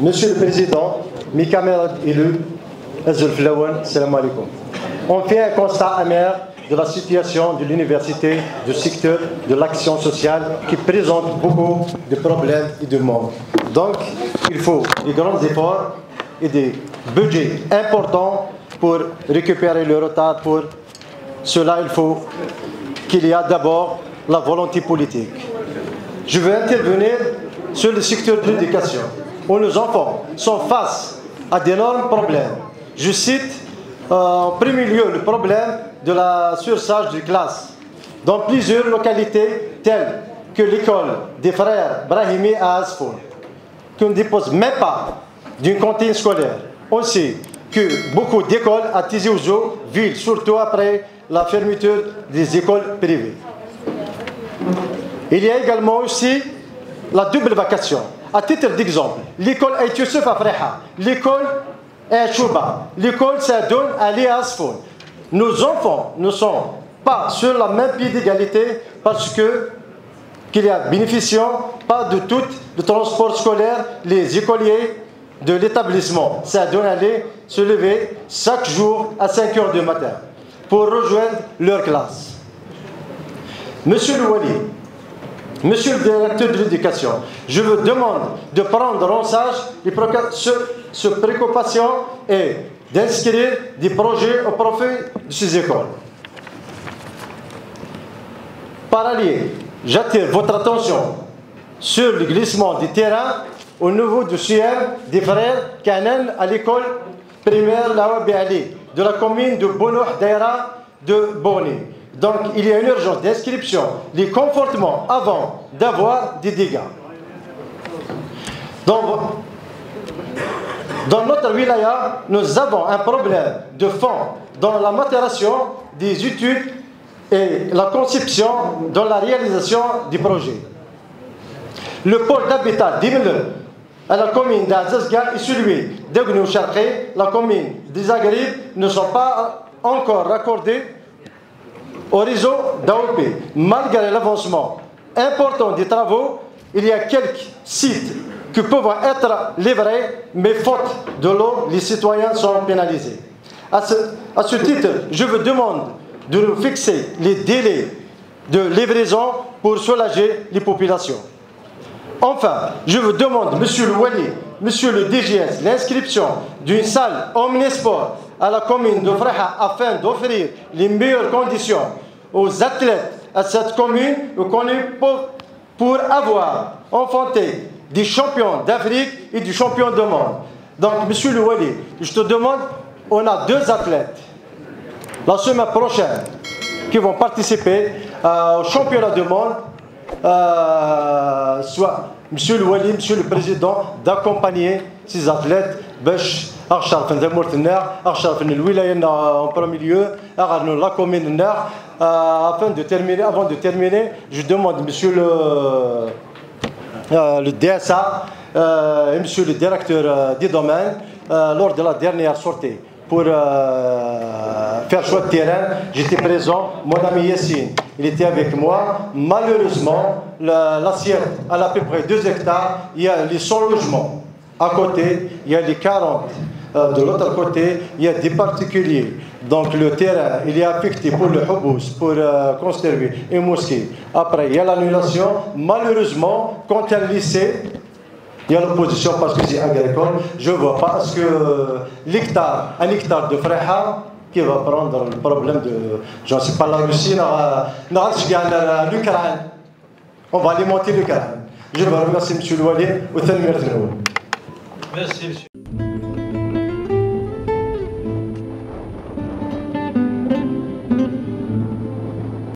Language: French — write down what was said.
Monsieur le Président, mes camarades élus, salam alaikum. On fait un constat amer de la situation de l'université, du secteur de l'action sociale qui présente beaucoup de problèmes et de manques. Donc, il faut des grands efforts et des budgets importants pour récupérer le retard. Pour cela, il faut qu'il y ait d'abord la volonté politique. Je veux intervenir sur le secteur de l'éducation, où nos enfants sont face à d'énormes problèmes. Je cite en premier lieu le problème de la surcharge de classe. Dans plusieurs localités telles que l'école des frères Brahimi à Asfoun, qui ne dispose même pas d'une cantine scolaire. On sait que beaucoup d'écoles à Tizi Ouzou, ville, surtout après la fermeture des écoles privées. Il y a également aussi la double vacation. À titre d'exemple, l'école Aït Youssef à Freha, l'école à Chouba, l'école Sadoun à Asfoun. Nos enfants ne sont pas sur la même pied d'égalité parce qu'il y a bénéficiant pas de tout le transport scolaire. Les écoliers de l'établissement Sadoun allaient se lever chaque jour à 5 h du matin pour rejoindre leur classe. Monsieur le Wali, Monsieur le directeur de l'éducation, je vous demande de prendre en charge ces préoccupations et d'inscrire des projets au profit de ces écoles. Par ailleurs, j'attire votre attention sur le glissement du terrain au niveau du CIEM des frères Kanan à l'école primaire Lawabi Ali de la commune de Bono Daïra de Boni. Donc il y a une urgence d'inscription, les confortements avant d'avoir des dégâts. Dans notre wilaya, nous avons un problème de fond dans la maturation des études et la conception dans la réalisation du projet. Le pôle d'habitat d'Imle à la commune d'Azazga et celui d'Egnou Charqi, la commune des Aghrib, ne sont pas encore raccordés au réseau d'AOP. Malgré l'avancement important des travaux, il y a quelques sites qui peuvent être livrés, mais faute de l'eau, les citoyens sont pénalisés. À ce titre, je vous demande de nous fixer les délais de livraison pour soulager les populations. Enfin, je vous demande, Monsieur le Wali, Monsieur le DGS, l'inscription d'une salle omnisport à la commune de Freha afin d'offrir les meilleures conditions aux athlètes à cette commune pour avoir enfanté des champions d'Afrique et des champions du monde. Donc, Monsieur le Wali, je te demande, on a 2 athlètes la semaine prochaine qui vont participer au championnat du monde. Soit Monsieur le Wali, Monsieur le Président, d'accompagner ces athlètes en premier lieu, la commune avant de terminer, je demande Monsieur le DSA et Monsieur le directeur des domaines lors de la dernière sortie pour faire choix de terrain. J'étais présent, mon ami Yassine, il était avec moi. Malheureusement, l'assiette a à peu près 2 hectares, il y a les 100 logements à côté, il y a les 40 de l'autre côté, il y a des particuliers. Donc le terrain, il est affecté pour le Hobous, pour construire une mosquée. Après, il y a l'annulation. Malheureusement, quand il y a le lycée, il y a l'opposition parce que c'est agricole. Je ne vois pas ce que un hectare de Freha qui va prendre le problème de, je ne sais pas, la Russie, l'Ukraine. On va alimenter l'Ukraine. Je vous remercie, M. le Wali. Merci, monsieur.